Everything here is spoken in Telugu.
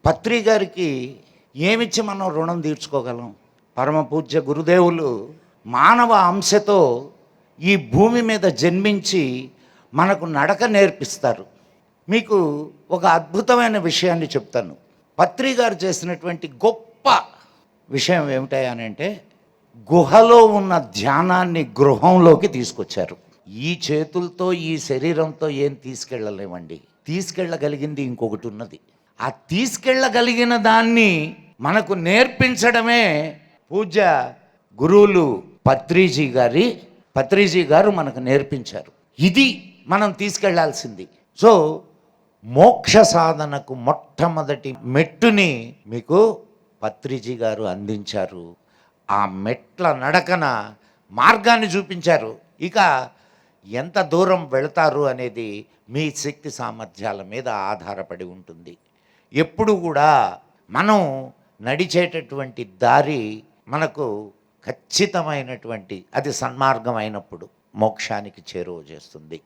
పత్రి గారికి ఏమిచ్చి మనం రుణం తీర్చుకోగలం? పరమ పూజ్య గురుదేవులు మానవ అంశతో ఈ భూమి మీద జన్మించి మనకు నడక నేర్పిస్తారు. మీకు ఒక అద్భుతమైన విషయాన్ని చెప్తాను. పత్రి గారు చేసినటువంటి గొప్ప విషయం ఏమిటంటే గుహలో ఉన్న ధ్యానాన్ని గృహంలోకి తీసుకొచ్చారు. ఈ చేతులతో ఈ శరీరంతో ఏం తీసుకెళ్ళలేమండి. తీసుకెళ్ళగలిగింది ఇంకొకటి ఉన్నది. ఆ తీసుకెళ్ళగలిగిన దాన్ని మనకు నేర్పించడమే పూజ్య గురువులు పత్రిజీ గారు మనకు నేర్పించారు. ఇది మనం తీసుకెళ్లాల్సింది. సో మోక్ష సాధనకు మొట్టమొదటి మెట్టుని మీకు పత్రిజీ గారు అందించారు. ఆ మెట్ల నడకన మార్గాన్ని చూపించారు. ఇక ఎంత దూరం వెళతారు అనేది మీ శక్తి సామర్థ్యాల మీద ఆధారపడి ఉంటుంది. ఎప్పుడు కూడా మనం నడిచేటటువంటి దారి మనకు ఖచ్చితమైనటువంటి అది సన్మార్గం అయినప్పుడు మోక్షానికి చేరువ చేస్తుంది.